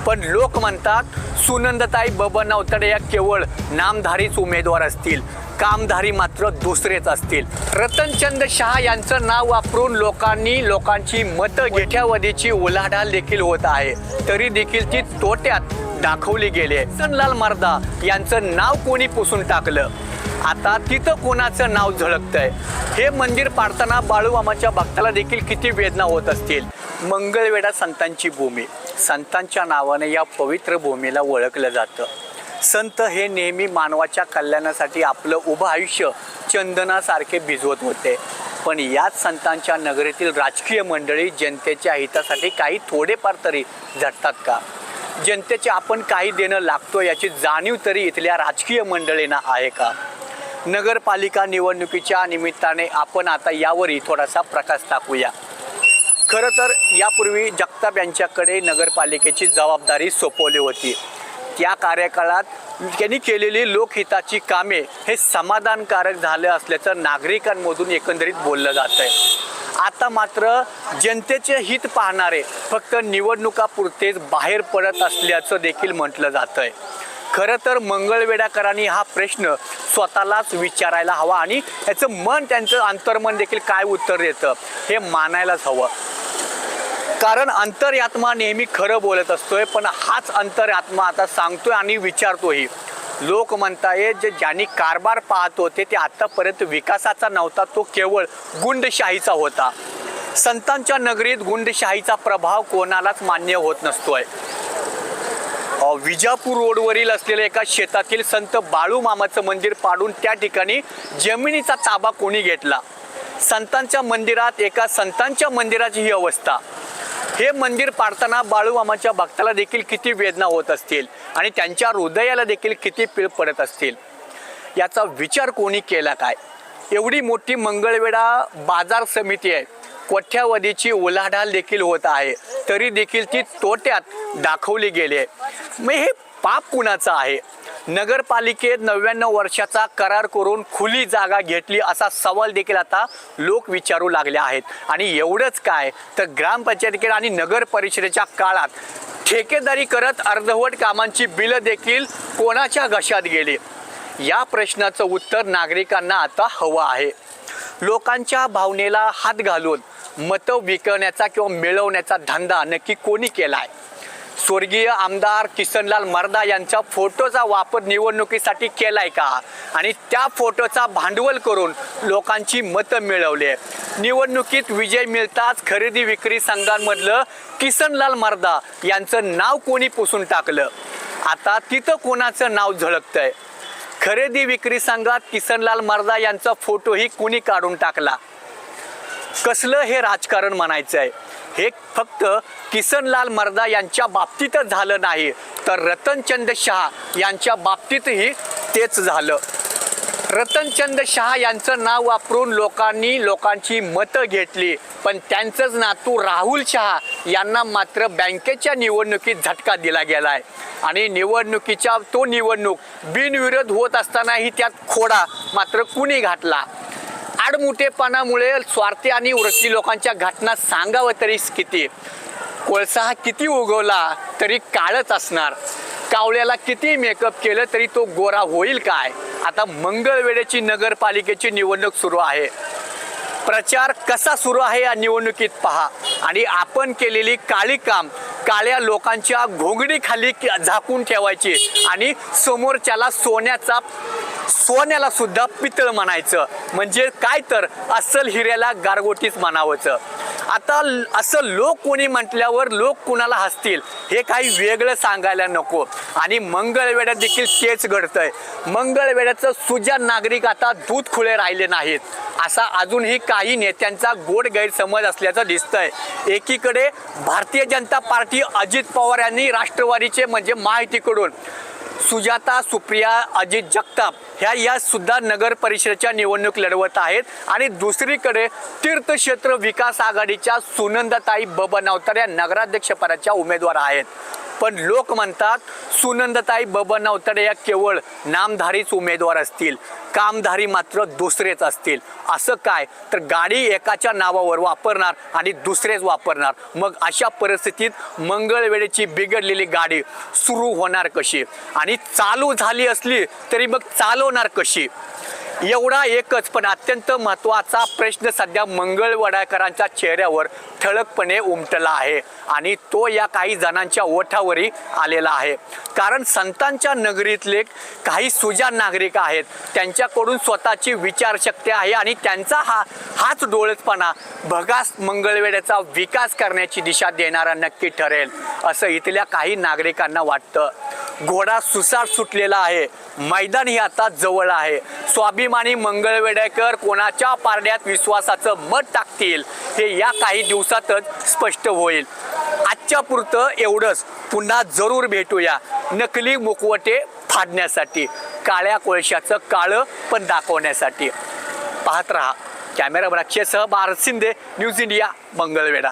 पण लोक म्हणतात सुनंदाताई बबन अवतडे या केवळ नामधारीच उमेदवार असतील, कामधारी मात्र दुसरेच असतील। रतनचंद शहा यांचं नाव वापरून लोकांची मतं घेण्यावधीची उलाढाल देखील होत आहे, तरी देखील ती तोट्यात दाखवली गेली। किसनलाल मर्दा यांचं नाव कोणी पुसून टाकलं? आता तिथं कोणाचं नाव झळकतंय? हे मंदिर पाडताना बाळूमामाच्या भक्ताला देखील किती वेदना होत असतील। मंगळवेढा संतांची भूमी, संतांच्या नावाने या पवित्र भूमीला ओळखलं जातं। संत हे नेहमी मानवाच्या कल्याणासाठी आपलं उभं आयुष्य चंदनासारखे भिजवत होते, पण याच संतांच्या नगरीतील राजकीय मंडळी जनतेच्या हितासाठी काही थोडेफार तरी झटतात का? जनतेचे आपण काही देणं लागतो याची जाणीव तरी इथल्या राजकीय मंडळींना आहे का? नगरपालिका निवडणुकीच्या निमित्ताने आपण आता यावरही थोडासा प्रकाश टाकूया। खरं तर यापूर्वी जगताप यांच्याकडे नगरपालिकेची जबाबदारी सोपवली होती। त्या कार्यकाळात त्यांनी केलेली लोकहिताची कामे हे समाधानकारक झालं असल्याचं नागरिकांमधून एकंदरीत बोललं जात आहे। आता मात्र जनतेचे हित पाहणारे फक्त निवडणुकापुरतेच बाहेर पडत असल्याचं देखील म्हटलं जात आहे। खरं तर मंगळवेढाकरांनी हा प्रश्न स्वतःलाच विचारायला हवा आणि त्यांचं अंतर्मन देखील काय उत्तर देतं हे मानायलाच हवं। कारण अंतर्यात्मा नेहमी खरं बोलत असतोय, पण हाच अंतर्यात्मा आता सांगतोय आणि विचारतोही। लोक म्हणतायत जे ज्यांनी कारभार पाहत होते ते आतापर्यंत विकासाचा नव्हता, तो केवळ गुंडशाहीचा होता। संतांच्या नगरीत गुंडशाहीचा प्रभाव कोणालाच मान्य होत नसतोय। विजापूर रोडवरील असलेल्या एका शेतातील संत बाळूमामाचं मंदिर पाडून त्या ठिकाणी जमिनीचा ताबा कोणी घेतला? संतांच्या मंदिरात एका संतांच्या मंदिराची ही अवस्था। हे मंदिर पाडताना बाळूमामाच्या भक्ताला देखील किती वेदना होत असतील आणि त्यांच्या हृदयाला देखील किती पीळ पडत असतील, याचा विचार कोणी केला काय? एवढी मोठी मंगळवेढा बाजार समिती आहे, कोट्यावधीची उलाढाल देखील होत आहे, तरी देखील ती तोट्यात दाखवली गेली आहे। मग हे पाप कुणाचं आहे? नगरपालिकेत 99 वर्षाचा करार करून खुली जागा घेतली असा सवाल देखील आता लोक विचारू लागले आहेत। आणि एवढंच काय तर ग्रामपंचायत आणि नगर परिषदेच्या काळात ठेकेदारी करत अर्धवट कामांची बिलं देखील कोणाच्या घशात गेली? या प्रश्नाचं उत्तर नागरिकांना आता हवं आहे। लोकांच्या भावनेला हात घालून मतं विकण्याचा किंवा मिळवण्याचा धंदा नक्की कोणी केलाय? स्वर्गीय आमदार किसनलाल मर्दा यांच्या फोटोचा वापर निवडणुकीसाठी केलाय का? आणि त्या फोटोचा भांडवल करून लोकांची मतं मिळवली। निवडणुकीत विजय मिळताच खरेदी विक्री संघांमधलं किसनलाल मर्दा यांचं नाव कोणी पुसून टाकलं? आता तिथं कोणाचं नाव झळकतंय? खरेदी विक्री संघात किसनलाल मर्दा यांचा फोटोही कोणी काढून टाकला? कसलं हे राजकारण म्हणायचं आहे? हे फक्त किसनलाल मर्दा यांच्या बाबतीतच झालं नाही, तर रतनचंद शहा यांच्या बाबतीतही तेच झालं। रतनचंद शहा यांचं नाव वापरून लोकांची मतं घेतली, पण त्यांचंच नातू राहुल शहा यांना मात्र बँकेच्या निवडणुकीत झटका दिला गेलाय। आणि निवडणूक बिनविरोध होत असतानाही त्यात खोडा मात्र कुणी घातला? आडमुठेपणामुळे स्वार्थी आणि वृत्ती लोकांच्या घटना सांगावं तरी किती? कोळसा हा किती उगवला तरी काळच असणार, कावळ्याला किती मेकअप केलं तरी तो गोरा होईल काय? आता मंगळवेढ्याची नगरपालिकेची निवडणूक सुरू आहे। प्रचार कसा सुरू आहे या निवडणुकीत पहा आणि आपण केलेली काळी काम काळ्या लोकांच्या घोंगडीखाली झाकून ठेवायची आणि समोरच्याला सोन्याला सुद्धा पितळ म्हणायचं, म्हणजे काय तर अस्सल हिऱ्याला गारगोटीच म्हणावंच। आता असं लोक कोणी म्हटल्यावर लोक कुणाला हसतील हे काही वेगळं सांगायला नको। आणि मंगळवेढ्यात देखील तेच घडतंय। मंगळवेढ्याचं सुजाण नागरिक आता दूध खुळे राहिले नाहीत, असा अजूनही काही नेत्यांचा गोड गैरसमज असल्याचं दिसतंय। एकीकडे भारतीय जनता पार्टी अजित पवार यांनी राष्ट्रवादीचे म्हणजे महायुतीकडून सुजाता सुप्रिया अजित जगताप या सुद्धा नगर परिषदेच्या निवडणूक लढवत आहेत आणि दुसरीकडे तीर्थक्षेत्र विकास आघाडीच्या सुनंदाताई बबन अवतडे या नगराध्यक्षपदाच्या उमेदवार आहेत। पण लोक म्हणतात सुनंदाताई बबन अवतडे या केवळ नामधारीच उमेदवार असतील, कामधारी मात्र दुसरेच असतील. असं काय तर गाडी एकाच्या नावावर वापरणार आणि दुसरेच वापरणार. मग अशा परिस्थितीत मंगळवेढेची बिघडलेली गाडी सुरू होणार कशी आणि चालू झाली असली तरी मग चालवणार कशी? एवढा एकच पण अत्यंत महत्त्वाचा प्रश्न सध्या मंगळवेढेकरांच्या चेहऱ्यावर ठळकपणे उमटला आहे आणि तो या काही जणांच्या ओठावरही आलेला आहे. कारण संतांच्या नगरीतले काही सुजाण नागरिक आहेत, त्यांच्याकडून स्वतःची विचारशक्ती आहे आणि त्यांचा हाच डोळसपणा भगास मंगळवेढेचा विकास करण्याची दिशा देणारा नक्की ठरेल असं इथल्या काही नागरिकांना वाटतं. घोडा सुसाट सुटलेला आहे, मैदान ही आता जवळ आहे. स्वाभिमानी मंगळवेढेकर कोणाच्या पारड्यात विश्वासाचं मत टाकतील हे या काही दिवसातच स्पष्ट होईल. आजच्या पुरतं एवढंच. पुन्हा जरूर भेटूया नकली मुखवटे फाडण्यासाठी, काळ्या कोळशाचं काळं पण दाखवण्यासाठी. पाहत रहा. कॅमेरामन अक्षयसह भारत शिंदे, न्यूज इंडिया, मंगळवेढा.